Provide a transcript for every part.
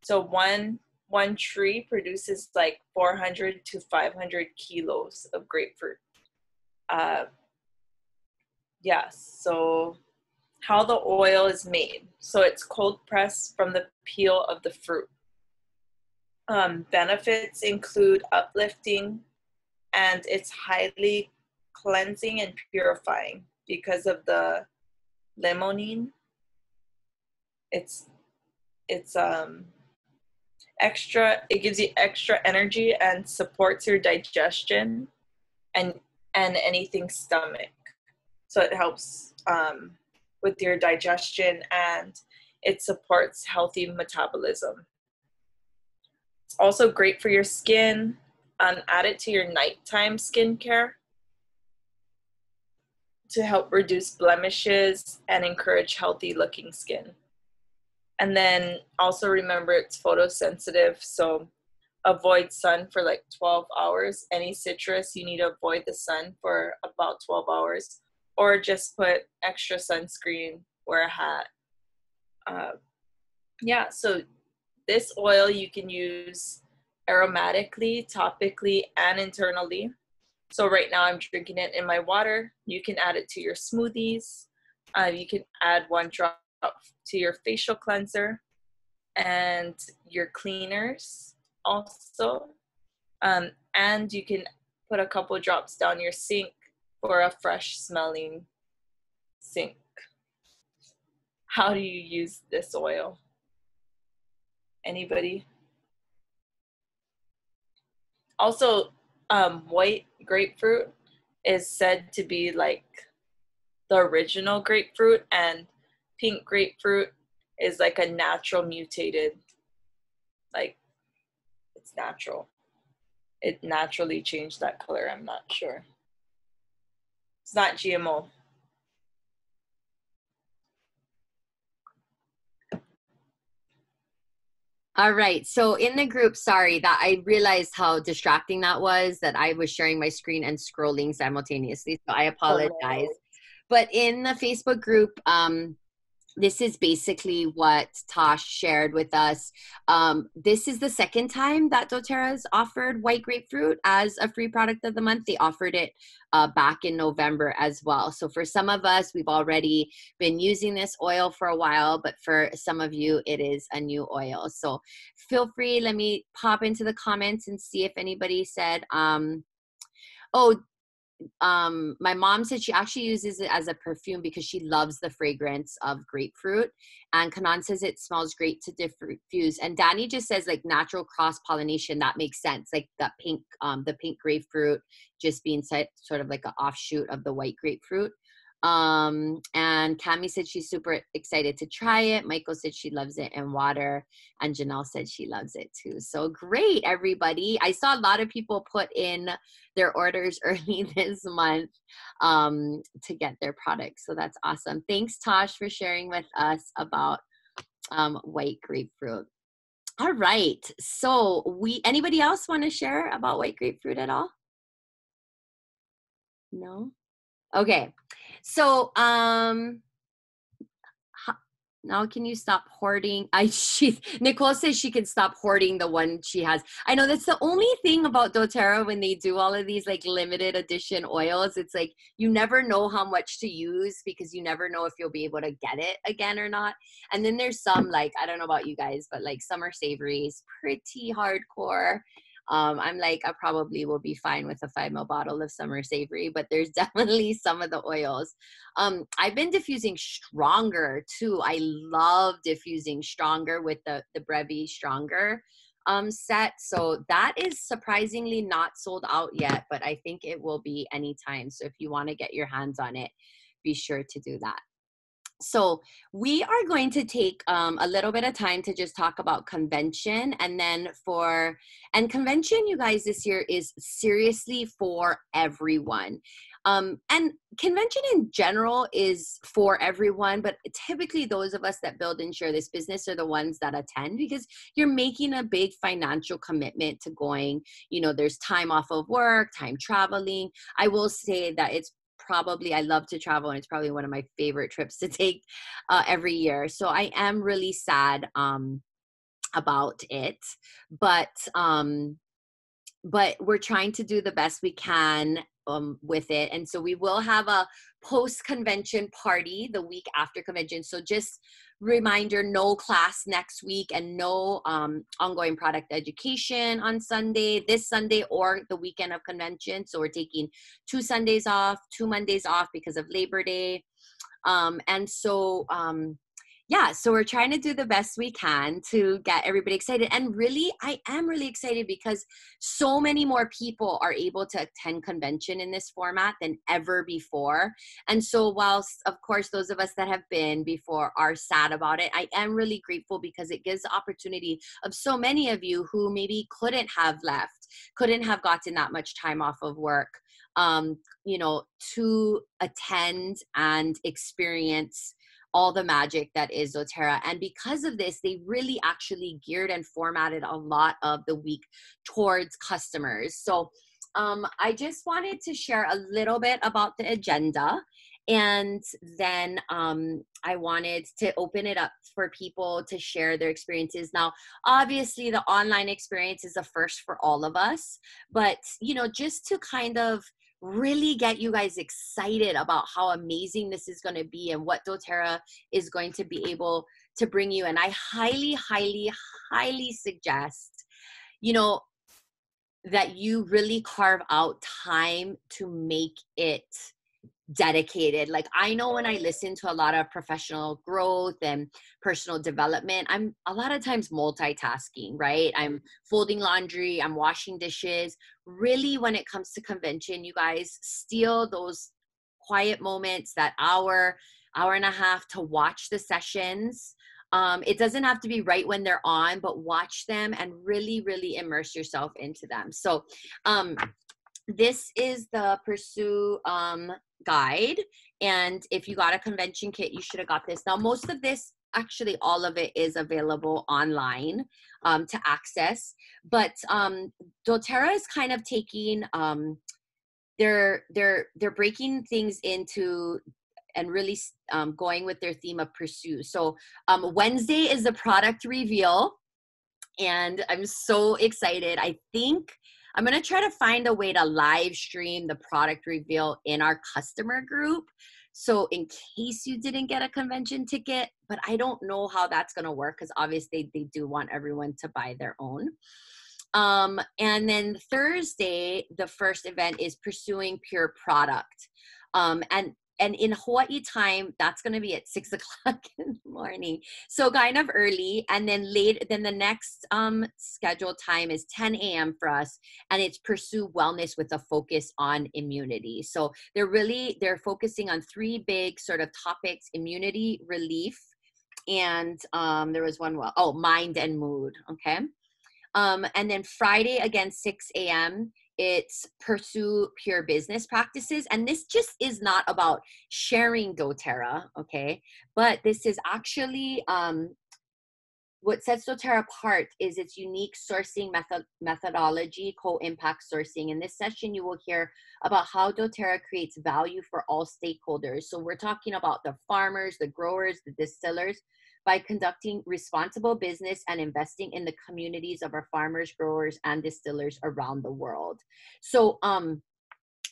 So one tree produces like 400 to 500 kilos of grapefruit. Yes, so how the oil is made. So it's cold pressed from the peel of the fruit. Benefits include uplifting, and it's highly cleansing and purifying because of the limonene. It's extra, it gives you extra energy and supports your digestion and anything stomach. So it helps with your digestion, and it supports healthy metabolism. It's also great for your skin. Add it to your nighttime skincare to help reduce blemishes and encourage healthy looking skin. And then also remember it's photosensitive, so avoid sun for like 12 hours. Any citrus, you need to avoid the sun for about 12 hours, or just put extra sunscreen, wear a hat. Yeah, so this oil you can use aromatically, topically, and internally. So right now I'm drinking it in my water. You can add it to your smoothies. You can add 1 drop to your facial cleanser and your cleaners also. And you can put a couple drops down your sink for a fresh smelling sink. How do you use this oil? Anybody? Also, white grapefruit is said to be like the original grapefruit, and pink grapefruit is like a natural mutated, like it's natural. It naturally changed that color, I'm not sure. It's not GMO. All right. So in the group, sorry that I realized how distracting that was, that I was sharing my screen and scrolling simultaneously. So I apologize. Oh, no. But in the Facebook group, this is basically what Tosh shared with us. This is the second time that doTERRA has offered white grapefruit as a free product of the month. They offered it back in November as well. So for some of us, we've already been using this oil for a while, but for some of you, it is a new oil. So feel free, let me pop into the comments and see if anybody said, my mom said she actually uses it as a perfume because she loves the fragrance of grapefruit. And Kanan says it smells great to diffuse. And Danny just says like natural cross-pollination. That makes sense. Like that pink, the pink grapefruit just being sort of like an offshoot of the white grapefruit. And Cami said she's super excited to try it. Michael said she loves it in water. And Janelle said she loves it too. So great, everybody. I saw a lot of people put in their orders early this month to get their products. So that's awesome. Thanks, Tosh, for sharing with us about white grapefruit. All right. So anybody else want to share about white grapefruit at all? No? Okay. So, now can you stop hoarding? Nicole says she can stop hoarding the one she has. I know that's the only thing about doTERRA when they do all of these like limited edition oils. It's like you never know how much to use because you never know if you'll be able to get it again or not. And then there's some like, I don't know about you guys, but like Summer Savory is pretty hardcore. I'm like, I probably will be fine with a 5 ml bottle of Summer Savory, but there's definitely some of the oils. I've been diffusing Stronger too. I love diffusing Stronger with the Brevi Stronger set. So that is surprisingly not sold out yet, but I think it will be anytime. So if you want to get your hands on it, be sure to do that. So we are going to take a little bit of time to just talk about convention, and then convention, you guys, this year is seriously for everyone. And convention in general is for everyone, but typically those of us that build and share this business are the ones that attend because you're making a big financial commitment to going, there's time off of work, time traveling. I will say that it's I love to travel, and it's probably one of my favorite trips to take every year. So I am really sad about it, but we're trying to do the best we can with it. And so we will have a post-convention party the week after convention. So just reminder, no class next week and no ongoing product education on Sunday, this Sunday or the weekend of convention. So we're taking 2 Sundays off, 2 Mondays off because of Labor Day. Yeah, so we're trying to do the best we can to get everybody excited. And really, I am really excited because so many more people are able to attend convention in this format than ever before. And so whilst, of course, those of us that have been before are sad about it, I am really grateful because it gives the opportunity of so many of you who maybe couldn't have left, couldn't have gotten that much time off of work, to attend and experience all the magic that is doTERRA. And because of this, they really actually geared and formatted a lot of the week towards customers. So I just wanted to share a little bit about the agenda. And then I wanted to open it up for people to share their experiences. Now, obviously, the online experience is a first for all of us. But, just to kind of really get you guys excited about how amazing this is going to be and what doTERRA is going to be able to bring you. And I highly, highly, highly suggest, that you really carve out time to make it dedicated. Like, I know when I listen to a lot of professional growth and personal development, I'm a lot of times multitasking, right? I'm folding laundry, I'm washing dishes. Really, when it comes to convention, you guys steal those quiet moments, that hour and a half to watch the sessions. It doesn't have to be right when they're on, but watch them and really, really immerse yourself into them. So this is the Pursue guide. And if you got a convention kit, you should have got this. Now, most of this, actually all of it, is available online to access. But doTERRA is kind of taking, they're breaking things into and really going with their theme of Pursue. So Wednesday is the product reveal. And I'm so excited. I think I'm going to try to find a way to live stream the product reveal in our customer group. So in case you didn't get a convention ticket, but I don't know how that's going to work because obviously they do want everyone to buy their own. And then Thursday, the first event is Pursuing Pure Product. And in Hawaii time, that's going to be at 6 o'clock in the morning. So kind of early. And then then the next scheduled time is 10 a.m. for us. And it's Pursue Wellness with a focus on immunity. So they're focusing on 3 big sort of topics: immunity, relief, and there was one, mind and mood. Okay. And then Friday, again, 6 a.m., it's Pursue Pure Business Practices. And this just is not about sharing doTERRA, okay? But this is actually what sets doTERRA apart is its unique sourcing methodology, co-impact sourcing. In this session, you will hear about how doTERRA creates value for all stakeholders. So we're talking about the farmers, the growers, the distillers, by conducting responsible business and investing in the communities of our farmers, growers, and distillers around the world. So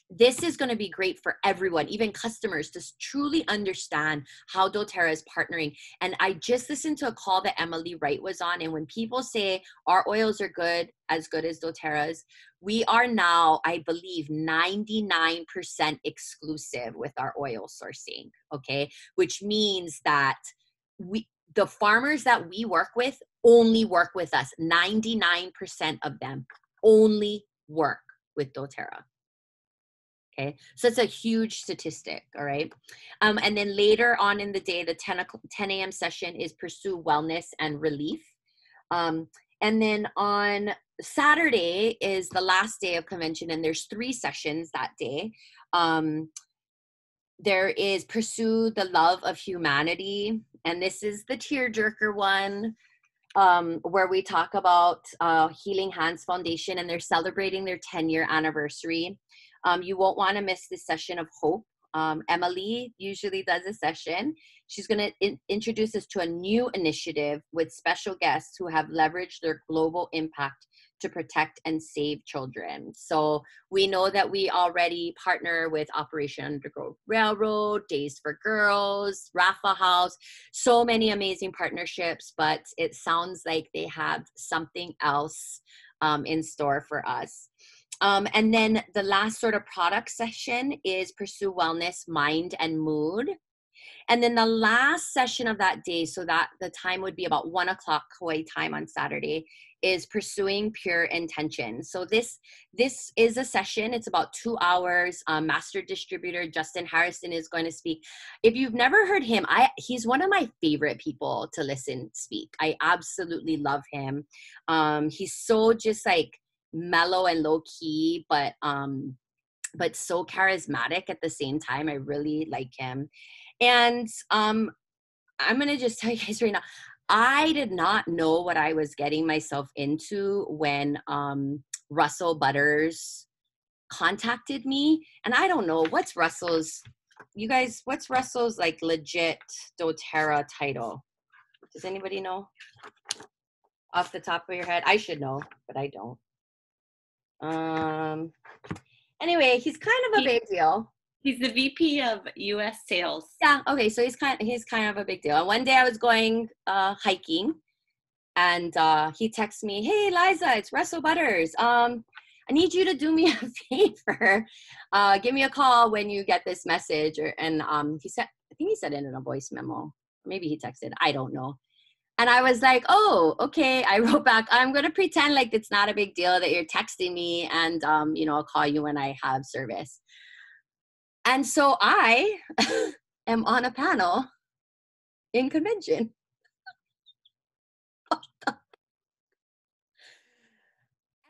this is going to be great for everyone, even customers, to truly understand how doTERRA is partnering. And I just listened to a call that Emily Wright was on. And when people say our oils are good as doTERRA's, we are now, I believe, 99% exclusive with our oil sourcing, okay? Which means that the farmers that we work with only work with us. 99% of them only work with doTERRA. Okay, so it's a huge statistic, all right? And then later on in the day, the 10 a.m. session is Pursue Wellness and Relief. And then on Saturday is the last day of convention, and there's 3 sessions that day. There is Pursue the Love of Humanity, and this is the tearjerker one, where we talk about Healing Hands Foundation, and they're celebrating their 10-year anniversary. You won't want to miss this session of hope. Emily usually does a session. She's going to introduce us to a new initiative with special guests who have leveraged their global impact to protect and save children. So we know that we already partner with Operation Underground Railroad, Days for Girls, Rafa House, so many amazing partnerships, but it sounds like they have something else in store for us. And then the last sort of product session is Pursue Wellness, Mind and Mood. And then the last session of that day, so that the time would be about 1 o'clock Hawaii time on Saturday, is Pursuing Pure Intention. So this is a session. It's about 2 hours. Master distributor Justin Harrison is going to speak. If you've never heard him, he's one of my favorite people to listen speak. I absolutely love him. He's so just like mellow and low key, but so charismatic at the same time. I really like him. And I'm going to just tell you guys right now, I did not know what I was getting myself into when Russell Butters contacted me. And I don't know, what's Russell's like legit doTERRA title? Does anybody know off the top of your head? I should know, but I don't. Anyway, he's kind of a big deal. He's the VP of U.S. sales. Yeah. Okay. So he's kind of a big deal. And one day I was going hiking, and he texts me, "Hey, Liza, it's Russell Butters. I need you to do me a favor. Give me a call when you get this message." And he said, I think he said it in a voice memo. Maybe he texted. I don't know. And I was like, "Oh, okay." I wrote back, "I'm going to pretend like it's not a big deal that you're texting me, and I'll call you when I have service." And so I am on a panel in convention. And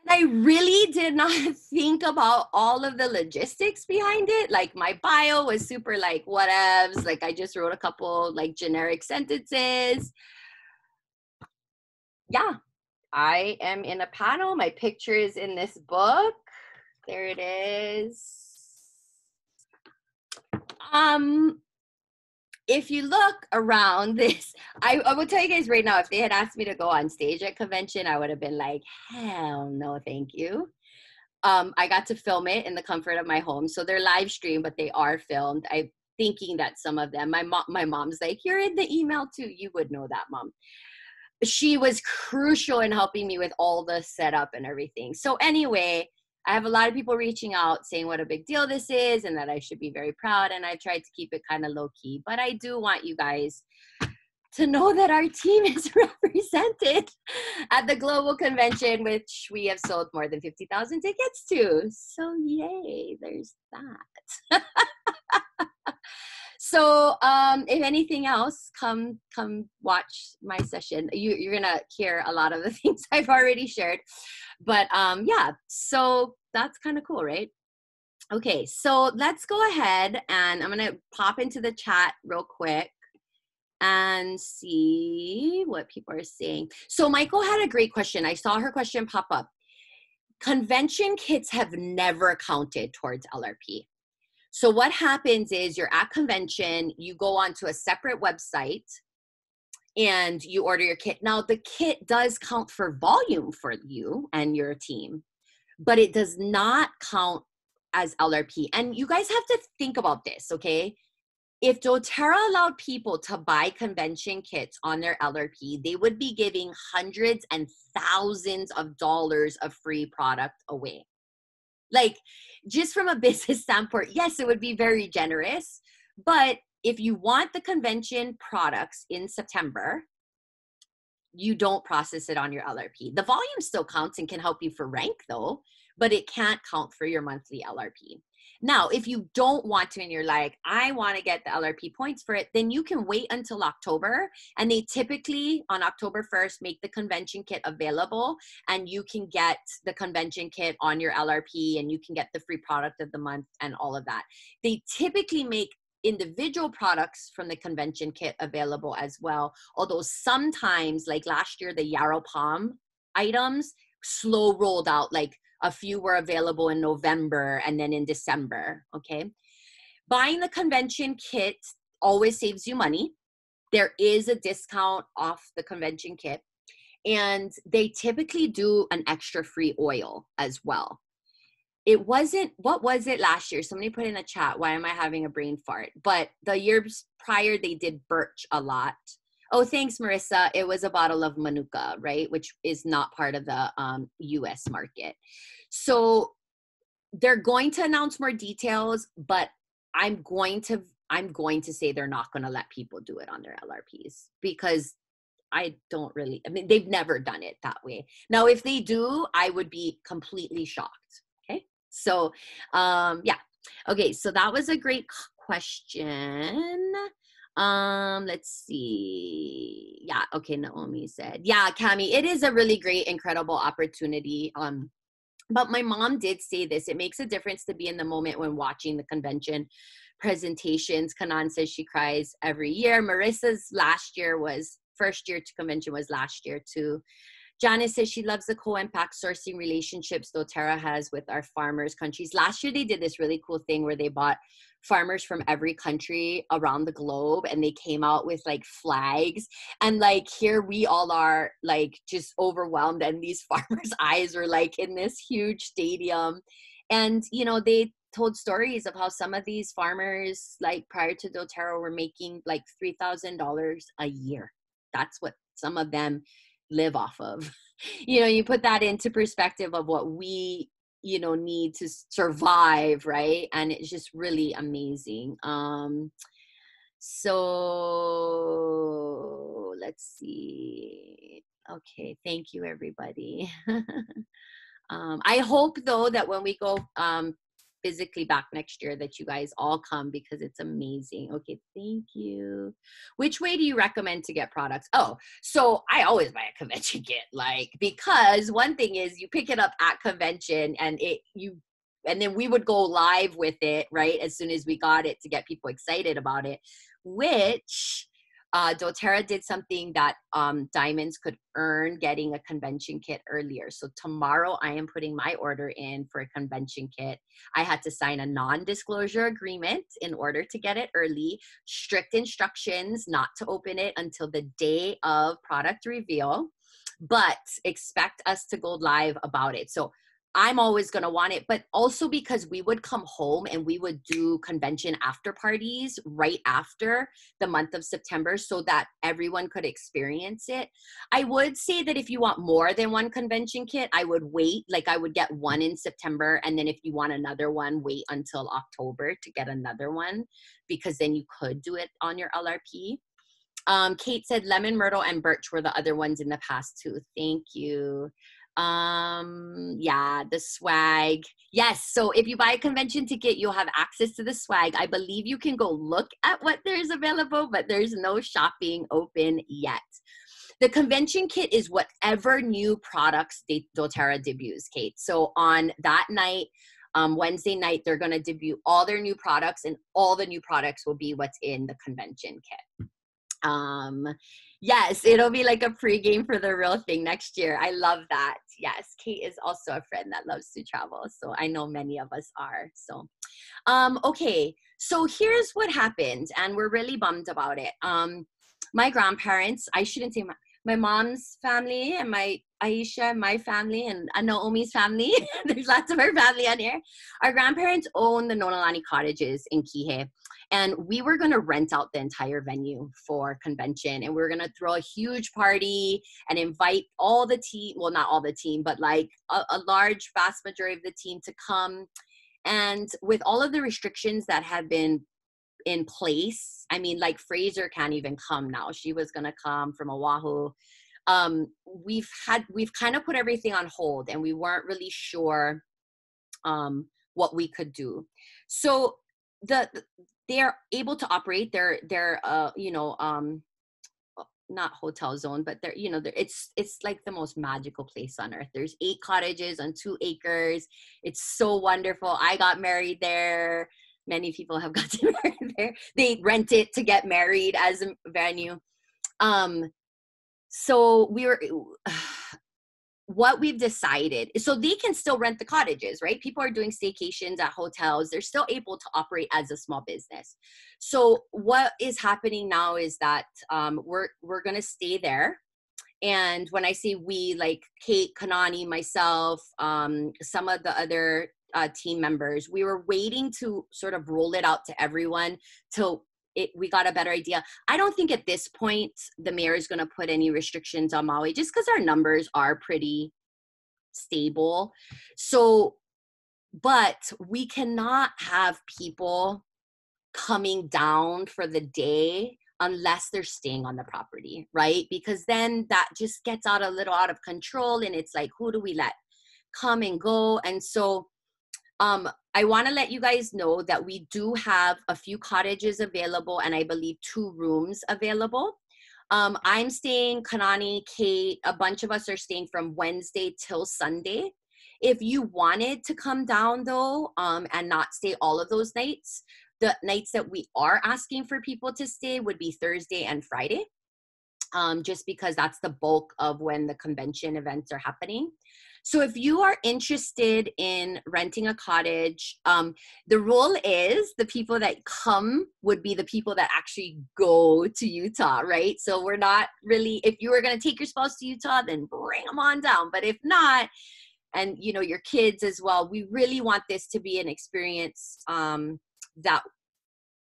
I really did not think about all of the logistics behind it. Like my bio was super like whatevs. Like I just wrote a couple like generic sentences. Yeah, I am in a panel. My picture is in this book. There it is. If you look around this, I will tell you guys right now, if they had asked me to go on stage at convention, I would have been like, hell no, thank you. I got to film it in the comfort of my home. So they're live streamed, but they are filmed. I'm thinking that some of them, my mom's like, "You're in the email too." You would know that, Mom. She was crucial in helping me with all the setup and everything. So anyway, I have a lot of people reaching out saying what a big deal this is and that I should be very proud. And I tried to keep it kind of low key, but I do want you guys to know that our team is represented at the global convention, which we have sold more than 50,000 tickets to. So yay, there's that. So if anything else, come watch my session. You're going to hear a lot of the things I've already shared. But yeah, so that's kind of cool, right? Okay, so let's go ahead and I'm going to pop into the chat real quick and see what people are saying. So Michael had a great question. I saw her question pop up. Convention kits have never counted towards LRP. So what happens is you're at convention, you go onto a separate website and you order your kit. Now the kit does count for volume for you and your team, but it does not count as LRP. And you guys have to think about this, okay? If doTERRA allowed people to buy convention kits on their LRP, they would be giving hundreds and thousands of dollars of free product away. Like, just from a business standpoint, yes, it would be very generous. But if you want the convention products in September, you don't process it on your LRP. The volume still counts and can help you for rank though, but it can't count for your monthly LRP. Now, if you don't want to and you're like, I want to get the LRP points for it, then you can wait until October. And they typically on October 1st make the convention kit available and you can get the convention kit on your LRP and you can get the free product of the month and all of that. They typically make individual products from the convention kit available as well. Although sometimes, like last year, the Yarrow Palm items slow rolled out, like a few were available in November and then in December, okay? buying the convention kit always saves you money. There is a discount off the convention kit, and they typically do an extra free oil as well. It wasn't, what was it last year? Somebody put in a chat, why am I having a brain fart? But the years prior, they did birch a lot. Oh, thanks, Marissa. It was a bottle of Manuka, right? Which is not part of the US market. So they're going to announce more details, but I'm going to say they're not going to let people do it on their LRPs, because I mean, they've never done it that way. Now, if they do, I would be completely shocked. Okay. So, yeah. Okay. So that was a great question. Let's see. Yeah. Okay. Naomi said, yeah, Cami, it is a really great, incredible opportunity. But my mom did say this, it makes a difference to be in the moment when watching the convention presentations. Kanan says she cries every year. Marissa's first year to convention was last year too. Janice says she loves the co-impact sourcing relationships doTERRA has with our farmers countries. Last year they did this really cool thing where they bought farmers from every country around the globe, and they came out with like flags, and like here we all are like just overwhelmed, and these farmers' eyes were like in this huge stadium. And you know, they told stories of how some of these farmers, like prior to doTERRA, were making like $3,000 a year. That's what some of them live off of. You know, you put that into perspective of what we, you know, need to survive, right? And it's just really amazing. So let's see. Okay, thank you, everybody. I hope though that when we go physically back next year that you guys all come, because it's amazing. Okay, thank you. Which way do you recommend to get products? Oh, so I always buy a convention kit, like, because one thing is you pick it up at convention and then we would go live with it, right, as soon as we got it to get people excited about it, which doTERRA did something that diamonds could earn getting a convention kit earlier. So tomorrow I am putting my order in for a convention kit. I had to sign a non-disclosure agreement in order to get it early. Strict instructions not to open it until the day of product reveal, but expect us to go live about it. So I'm always going to want it, but also because we would come home and we would do convention after parties right after the month of September so that everyone could experience it. I would say that if you want more than one convention kit, I would wait. Like I would get one in September. And then if you want another one, wait until October to get another one, because then you could do it on your LRP. Kate said lemon, myrtle, and birch were the other ones in the past too. Thank you. Yeah, the swag. Yes, so if you buy a convention ticket, you'll have access to the swag. I believe you can go look at what there's available, but there's no shopping open yet. The convention kit is whatever new products doTERRA debuts, Kate. So on that night, Wednesday night, they're going to debut all their new products, and all the new products will be what's in the convention kit. Yes, it'll be like a pregame for the real thing next year. I love that. Yes, Kate is also a friend that loves to travel, so I know many of us are. So, okay, so here's what happened, and we're really bummed about it. My grandparents, I shouldn't say my mom's family and my Aisha, my family, and Naomi's family. There's lots of our family on here. Our grandparents own the Nonalani cottages in Kihei. And we were going to rent out the entire venue for convention. And we were going to throw a huge party and invite all the team. Well, not all the team, but like a large, vast majority of the team to come. And with all of the restrictions that have been in place, I mean, like Fraser can't even come now. She was going to come from Oahu. We've kind of put everything on hold, and we weren't really sure what we could do. So they're able to operate their not hotel zone, but it's like the most magical place on earth. There's 8 cottages on 2 acres. It's so wonderful. I got married there. Many people have gotten married there. They rent it to get married as a venue. So what we've decided, so they can still rent the cottages, right? People are doing staycations at hotels. They're still able to operate as a small business. So what is happening now is that we're going to stay there. And when I say we, like Kate, Kanani, myself, some of the other team members, we were waiting to sort of roll it out to everyone till we got a better idea. I don't think at this point the mayor is going to put any restrictions on Maui, just because our numbers are pretty stable. So, but we cannot have people coming down for the day unless they're staying on the property, right? Because then that just gets a little out of control, and it's like, who do we let come and go? And so I want to let you guys know that we do have a few cottages available, and I believe 2 rooms available. I'm staying, Kanani, Kate, a bunch of us are staying from Wednesday till Sunday. If you wanted to come down though, and not stay all of those nights, the nights that we are asking for people to stay would be Thursday and Friday, just because that's the bulk of when the convention events are happening. So if you are interested in renting a cottage, the rule is the people that come would be the people that actually go to Utah, right? So we're not really, if you were going to take your spouse to Utah, then bring them on down. But if not, and you know, your kids as well, we really want this to be an experience that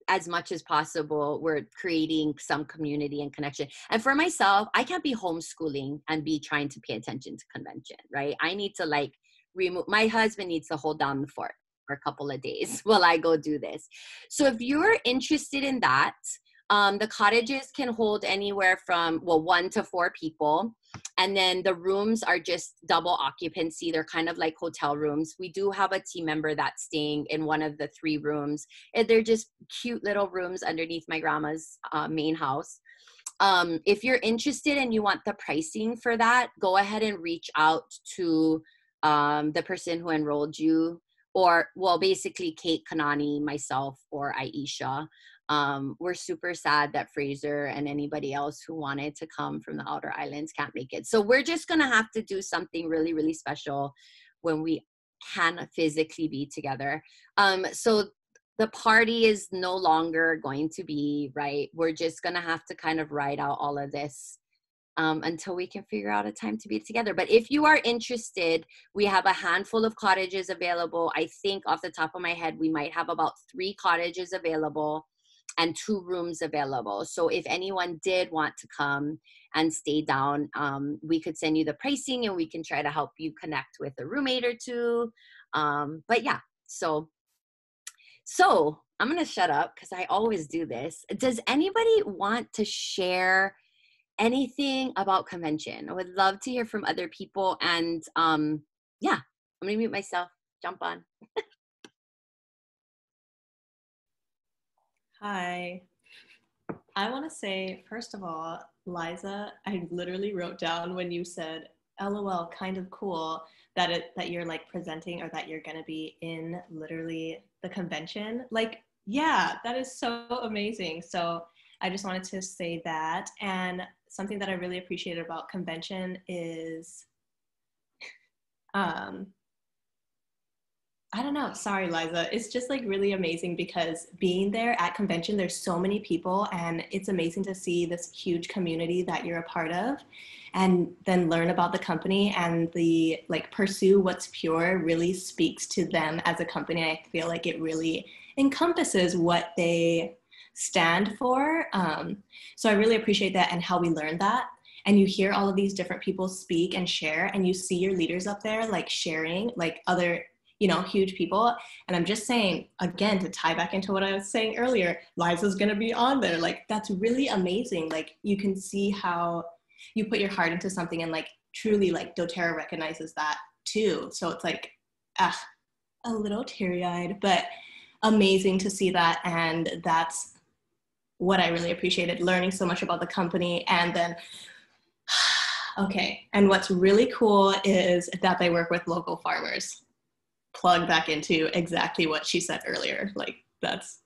as much as possible, we're creating some community and connection. And for myself, I can't be homeschooling and be trying to pay attention to convention, right? I need to like remove, my husband needs to hold down the fort for a couple of days while I go do this. So if you're interested in that, the cottages can hold anywhere from, 1 to 4 people. And then the rooms are just double occupancy. They're kind of like hotel rooms. We do have a team member that's staying in one of the 3 rooms. And they're just cute little rooms underneath my grandma's main house. If you're interested and you want the pricing for that, go ahead and reach out to the person who enrolled you, or basically Kate, Kanani, myself, or Aisha. We're super sad that Fraser and anybody else who wanted to come from the outer islands can't make it. So we're just going to have to do something really, really special when we can physically be together. So the party is no longer going to be, right? We're just going to have to kind of ride out all of this until we can figure out a time to be together. But if you are interested, we have a handful of cottages available. I think off the top of my head, we might have about 3 cottages available and 2 rooms available. So if anyone did want to come and stay down, we could send you the pricing and we can try to help you connect with a roommate or 2. But yeah, so I'm going to shut up because I always do this. Does anybody want to share anything about convention? I would love to hear from other people. And yeah, I'm going to mute myself. Jump on. Hi. I want to say, first of all, Liza, I literally wrote down when you said, LOL, kind of cool that you're like presenting, or that you're going to be in literally the convention. Like, yeah, that is so amazing. So I just wanted to say that. And something that I really appreciated about convention is, I don't know. Sorry, Liza. It's just like really amazing because being there at convention, there's so many people, and it's amazing to see this huge community that you're a part of, and then learn about the company, and the like pursue what's pure really speaks to them as a company. I feel like it really encompasses what they stand for. So I really appreciate that, and how we learn that. And you hear all of these different people speak and share, and you see your leaders up there like sharing like other, you know, huge people. And I'm just saying, again, to tie back into what I was saying earlier, Liza's gonna be on there. Like, that's really amazing. Like, you can see how you put your heart into something, and like truly like doTERRA recognizes that too. So it's like, a little teary-eyed, but amazing to see that. And that's what I really appreciated, learning so much about the company. And then, okay, and what's really cool is that they work with local farmers. Plug back into exactly what she said earlier. Like, that's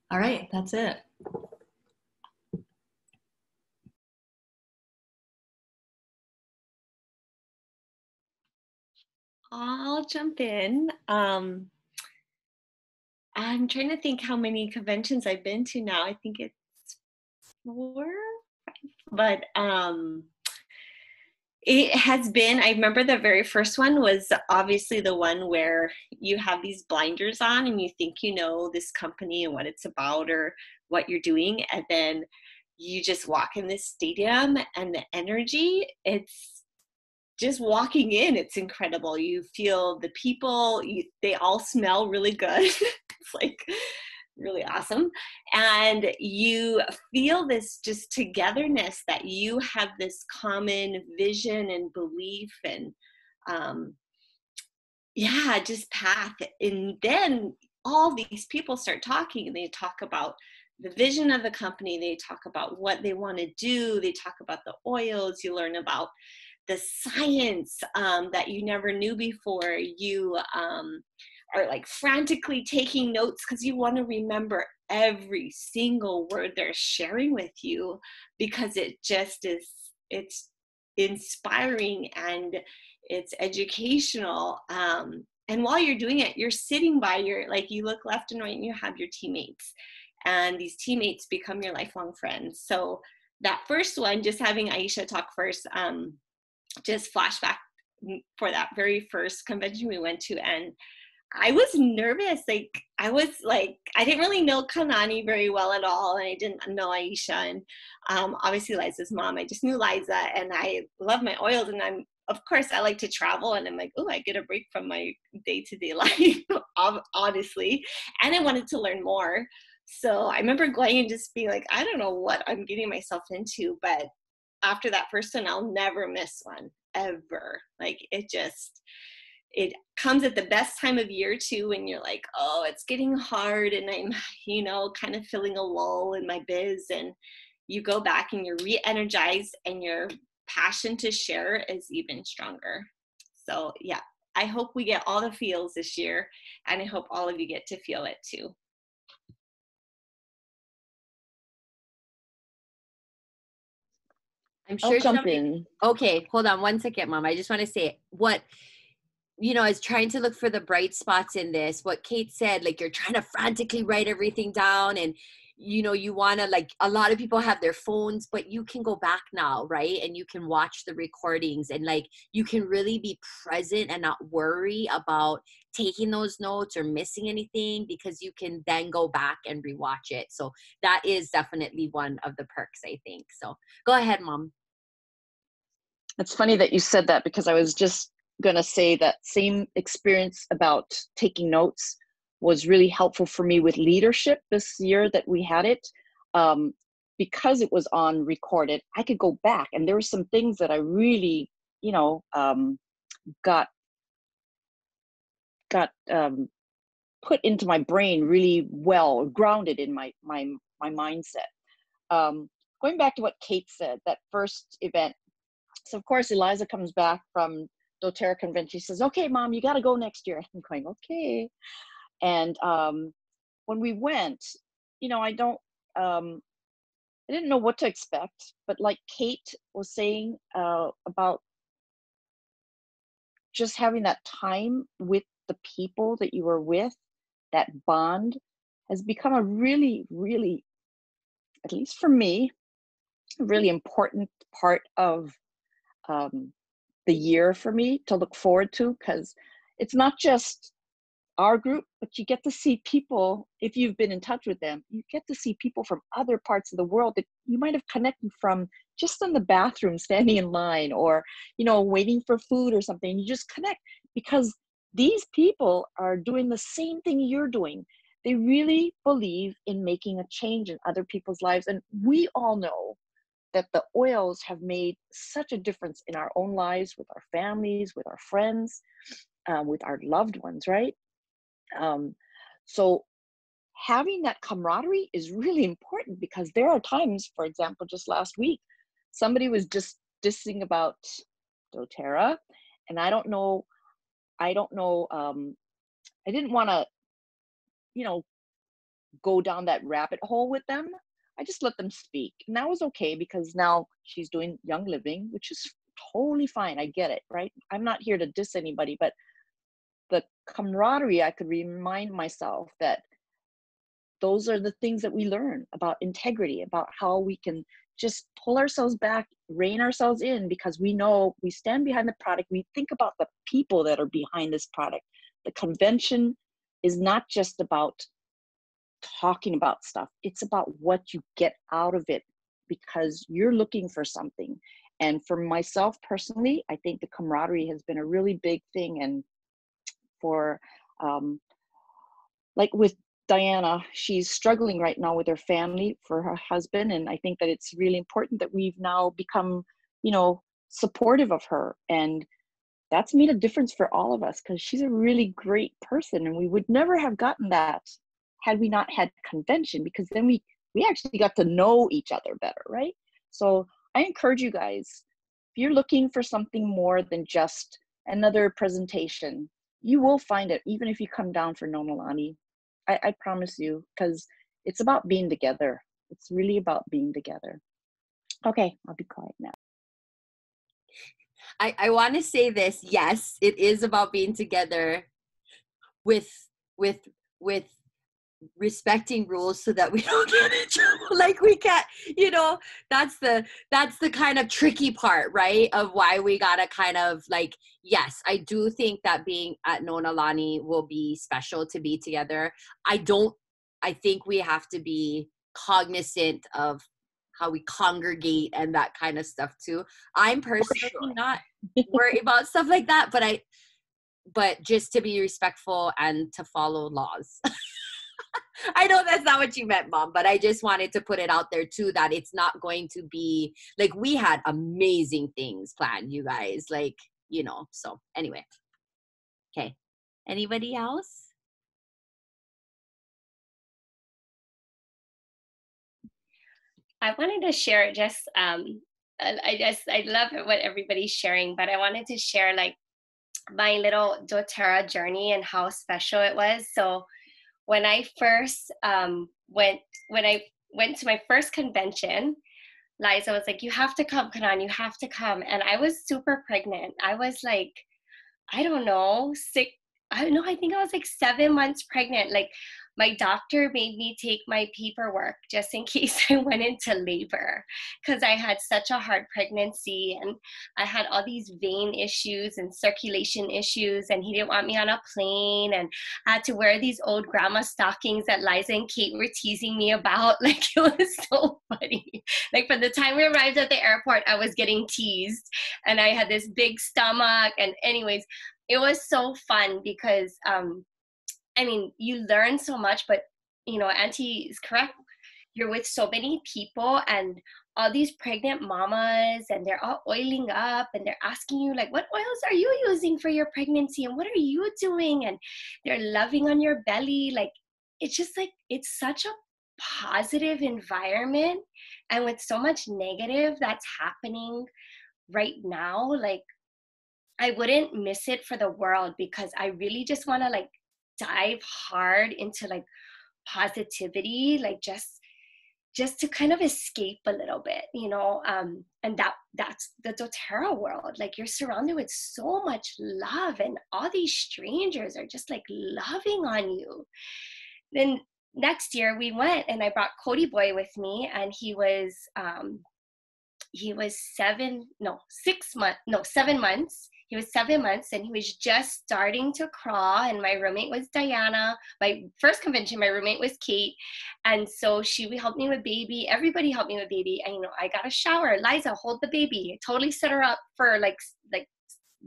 all right. That's it. I'll jump in. I'm trying to think how many conventions I've been to now. I think it's 4, but it has been, I remember the very first one was obviously the one where you have these blinders on and you think you know this company and what it's about or what you're doing. And then you just walk in this stadium and the energy, it's just walking in, it's incredible. You feel the people, they all smell really good. It's like really awesome. And you feel this just togetherness that you have this common vision and belief and just path. And then all these people start talking and they talk about the vision of the company. They talk about what they want to do. They talk about the oils. You learn about the science that you never knew before. You are like frantically taking notes because you want to remember every single word they're sharing with you, because it just is, it's inspiring and it's educational. And while you're doing it, you're sitting by you look left and right and you have your teammates, and these teammates become your lifelong friends. So that first one, just having Aisha talk first, just flashback for that very first convention we went to, and I was nervous. I didn't really know Kanani very well at all, and I didn't know Aisha, and obviously Liza's mom. I just knew Liza, and I love my oils, and of course I like to travel, and I'm like, oh, I get a break from my day-to-day life, honestly, and I wanted to learn more. So I remember going and just being like, I don't know what I'm getting myself into, but after that first one, I'll never miss one, ever. It comes at the best time of year too, when you're like, oh, it's getting hard and I'm, kind of feeling a lull in my biz, and you go back and you're re-energized and your passion to share is even stronger. So yeah, I hope we get all the feels this year, and I hope all of you get to feel it too. I'm sure I'll jump in. Okay, hold on one second, Mom. I just want to say what, I was trying to look for the bright spots in this. What Kate said, like you're trying to frantically write everything down, and you want to, like, a lot of people have their phones, but you can go back now, right? And you can watch the recordings, and like you can really be present and not worry about taking those notes or missing anything, because you can then go back and rewatch it. So that is definitely one of the perks, I think. So go ahead, Mom. It's funny that you said that, because I was just going to say that same experience about taking notes was really helpful for me with leadership this year that we had it. Because it was on recorded, I could go back, and there were some things that I really, got put into my brain really well, grounded in my mindset. Going back to what Kate said, that first event. So of course, Eliza comes back from doTERRA convention. She says, okay, Mom, you got to go next year. I'm going, okay. And when we went, I didn't know what to expect, but like Kate was saying about just having that time with the people that you were with, that bond has become a really, really, at least for me, a really important part of the year for me to look forward to, because it's not just our group, but you get to see people, if you've been in touch with them, you get to see people from other parts of the world that you might have connected from just in the bathroom, standing in line, or, waiting for food or something. You just connect because these people are doing the same thing you're doing. They really believe in making a change in other people's lives. And we all know that the oils have made such a difference in our own lives, with our families, with our friends, with our loved ones, right? So having that camaraderie is really important, because there are times, for example, just last week, somebody was just dissing about doTERRA, and I didn't want to, go down that rabbit hole with them. I just let them speak, and that was okay, because now she's doing Young Living, which is totally fine. I get it, right? I'm not here to diss anybody, but the camaraderie, I could remind myself that those are the things that we learn about integrity, about how we can just pull ourselves back, rein ourselves in, because we know we stand behind the product. We think about the people that are behind this product. The convention is not just about talking about stuff. It's about what you get out of it, because you're looking for something. And for myself personally, I think the camaraderie has been a really big thing. And for like with Diana, she's struggling right now with her family for her husband. And I think that it's really important that we've now become, you know, supportive of her. And that's made a difference for all of us, because she's a really great person. And we would never have gotten that had we not had convention, because then we actually got to know each other better, right? So I encourage you guys, if you're looking for something more than just another presentation, you will find it, even if you come down for Nomalani. I promise you, because it's about being together. It's really about being together. Okay, I'll be quiet now. I want to say this. Yes, it is about being together with respecting rules so that we don't get in trouble. Like we can't, you know, that's the kind of tricky part, right? Of why we gotta kind of like, yes, I do think that being at Nonalani will be special to be together. I think we have to be cognizant of how we congregate and that kind of stuff too. I'm personally not worried about stuff like that, but just to be respectful and to follow laws. I know that's not what you meant, Mom, but I just wanted to put it out there too, that it's not going to be like, we had amazing things planned, you guys, like, you know. So anyway, okay, anybody else? I wanted to share just I love what everybody's sharing, but I wanted to share like my little doTERRA journey and how special it was. So when I first went to my first convention, Liza was like, "You have to come, Kanan, you have to come." And I was super pregnant. I was like, I don't know, I think I was like 7 months pregnant. Like my doctor made me take my paperwork just in case I went into labor, because I had such a hard pregnancy and I had all these vein issues and circulation issues, and he didn't want me on a plane, and I had to wear these old grandma stockings that Liza and Kate were teasing me about. Like it was so funny. Like from the time we arrived at the airport, I was getting teased and I had this big stomach. And anyways, it was so fun because I mean, you learn so much, but you know, Auntie is correct. You're with so many people and all these pregnant mamas, and they're all oiling up and they're asking you like, what oils are you using for your pregnancy? And what are you doing? And they're loving on your belly. Like, it's just like, it's such a positive environment. And with so much negative that's happening right now, like, I wouldn't miss it for the world, because I really just want to like dive hard into like positivity, like just to kind of escape a little bit, you know. And that's the doTERRA world. Like you're surrounded with so much love and all these strangers are just like loving on you. Then next year we went and I brought Cody Boy with me, and he was 7 months. He was 7 months and he was just starting to crawl. And my roommate was Diana. My first convention, my roommate was Kate. And so she helped me with baby. Everybody helped me with baby. And, you know, I got a shower. Liza, hold the baby. I totally set her up for like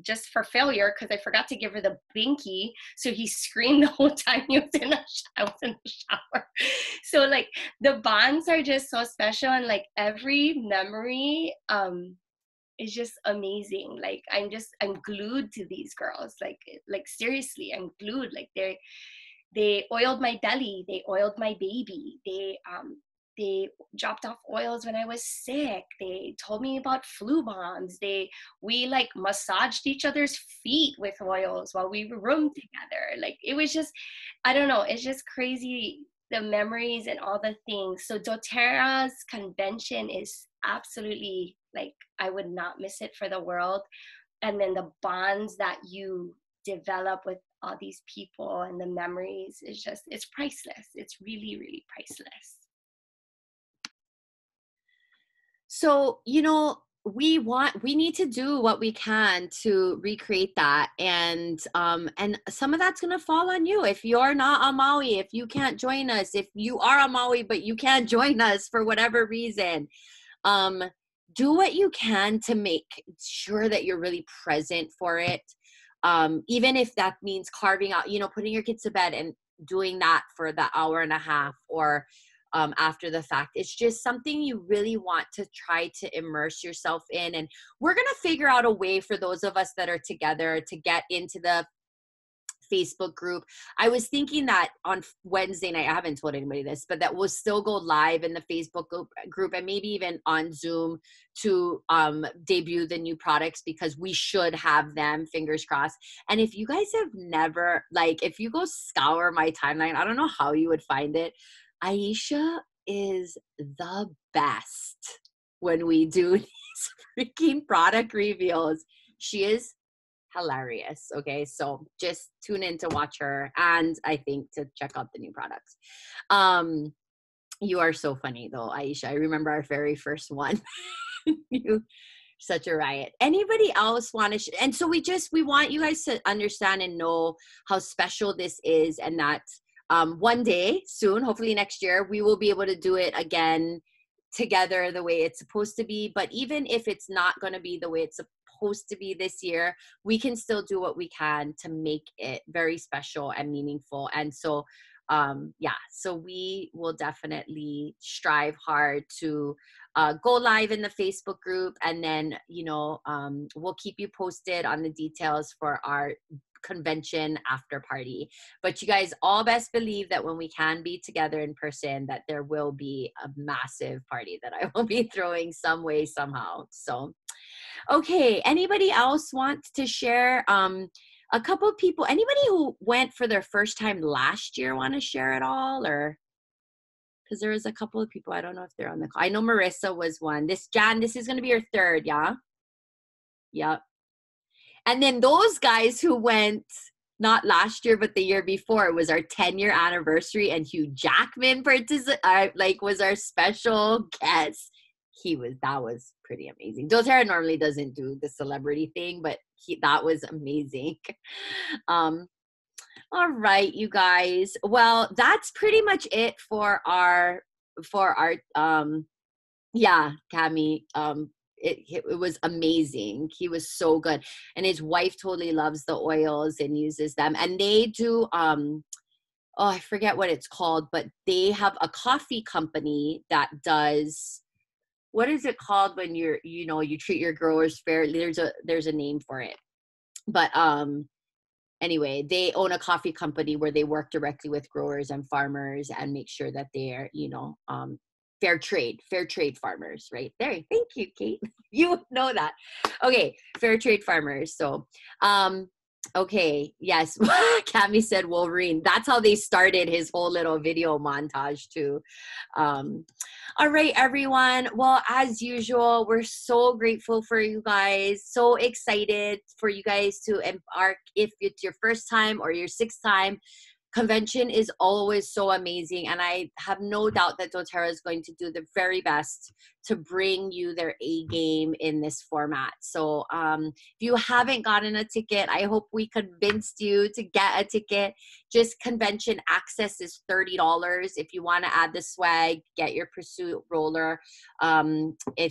just for failure, because I forgot to give her the binky. So he screamed the whole time I was in the shower. So like the bonds are just so special, and like every memory is just amazing. Like I'm glued to these girls. Like seriously, I'm glued. Like they oiled my belly, they oiled my baby, they dropped off oils when I was sick. They told me about flu bombs. We like massaged each other's feet with oils while we roomed together. Like it was just, I don't know, it's just crazy, the memories and all the things. So doTERRA's convention is absolutely like, I would not miss it for the world. And then the bonds that you develop with all these people and the memories is just, it's priceless. It's really, really priceless. So, you know, we need to do what we can to recreate that. And some of that's going to fall on you. If you're not on Maui, if you can't join us, if you are on Maui, but you can't join us for whatever reason, do what you can to make sure that you're really present for it. Even if that means carving out, you know, putting your kids to bed and doing that for the hour and a half, or after the fact. It's just something you really want to try to immerse yourself in. And we're going to figure out a way for those of us that are together to get into the Facebook group. I was thinking that on Wednesday night, I haven't told anybody this, but that we'll still go live in the Facebook group and maybe even on Zoom to debut the new products, because we should have them, fingers crossed. And if you guys have never, like, if you go scour my timeline, I don't know how you would find it. Aisha is the best when we do these freaking product reveals. She is hilarious. Okay, so just tune in to watch her, and I think to check out the new products. You are so funny though, Aisha. I remember our very first one. You such a riot. Anybody else want to and so we want you guys to understand and know how special this is, and that one day soon, hopefully next year, we will be able to do it again together the way it's supposed to be. But even if it's not going to be the way it's supposed to be this year, we can still do what we can to make it very special and meaningful. And so so we will definitely strive hard to go live in the Facebook group, and then, you know, we'll keep you posted on the details for our convention after party. But you guys all best believe that when we can be together in person, that there will be a massive party that I will be throwing some way, somehow. So, okay, anybody else want to share? A couple of people, anybody who went for their first time last year want to share at all? Or because there was a couple of people, I don't know if they're on the call. I know Marissa was one. This is going to be your third, yeah? Yep. And then those guys who went not last year, but the year before, it was our 10-year anniversary, and Hugh Jackman was our special guest. That was pretty amazing. doTERRA normally doesn't do the celebrity thing, but that was amazing. All right, you guys. Well, that's pretty much it for our Cami. It was amazing. He was so good. And his wife totally loves the oils and uses them. And they do, I forget what it's called, but they have a coffee company that does, what is it called when you treat your growers fairly? There's a name for it. But anyway, they own a coffee company where they work directly with growers and farmers and make sure that they're, fair trade farmers, right there. Thank you, Kate. You know that. Okay, fair trade farmers. So, okay, yes. Cami said Wolverine. That's how they started his whole little video montage too. All right, everyone. Well, as usual, we're so grateful for you guys. So excited for you guys to embark. If it's your first time or your sixth time, convention is always so amazing, and I have no doubt that doTERRA is going to do the very best to bring you their A game in this format. So if you haven't gotten a ticket, I hope we convinced you to get a ticket. Just convention access is $30. If you want to add the swag, get your Pursuit roller, I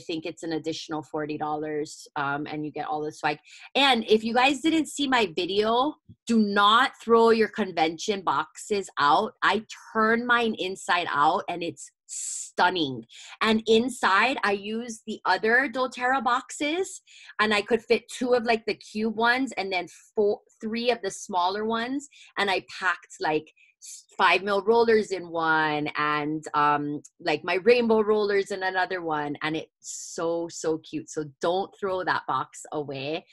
think it's an additional $40, and you get all the swag. And if you guys didn't see my video, do not throw your convention boxes out. I turned mine inside out, and it's stunning. And inside I used the other doTERRA boxes, and I could fit 2 of like the cube ones and then 3 of the smaller ones, and I packed like 5 mil rollers in one, and like my rainbow rollers in another one, and it's so cute. So don't throw that box away.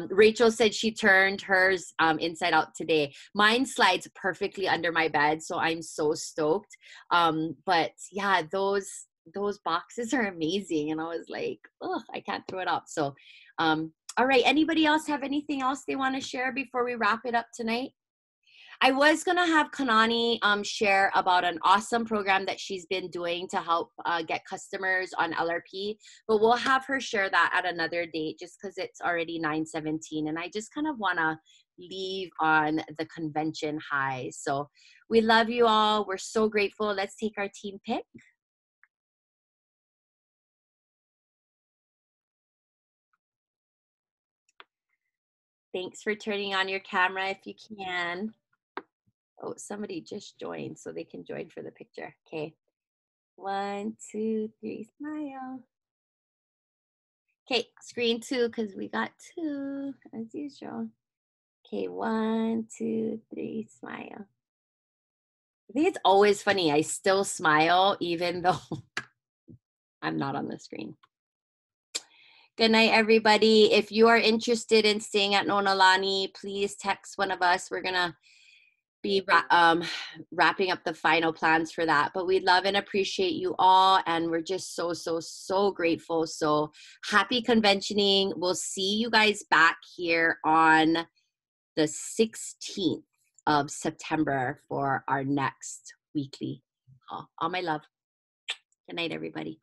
Rachel said she turned hers inside out today. Mine slides perfectly under my bed, so I'm so stoked. But yeah, those boxes are amazing, and I was like, oh, I can't throw it up. So All right. Anybody else have anything else they want to share before we wrap it up tonight? I was going to have Kanani share about an awesome program that she's been doing to help get customers on LRP, but we'll have her share that at another date just because it's already 9:17 and I just kind of want to leave on the convention high. So we love you all. We're so grateful. Let's take our team pick. Thanks for turning on your camera if you can. Oh, somebody just joined, so they can join for the picture. Okay. 1, 2, 3, smile. Okay, screen 2, because we got 2, as usual. Okay, 1, 2, 3, smile. I think it's always funny. I still smile, even though I'm not on the screen. Good night, everybody. If you are interested in staying at Nonalani, please text one of us. We're going to be wrapping up the final plans for that, but we love and appreciate you all, and we're just so grateful. So happy conventioning. We'll see you guys back here on the 16th of September for our next weekly call. All my love. Good night, everybody.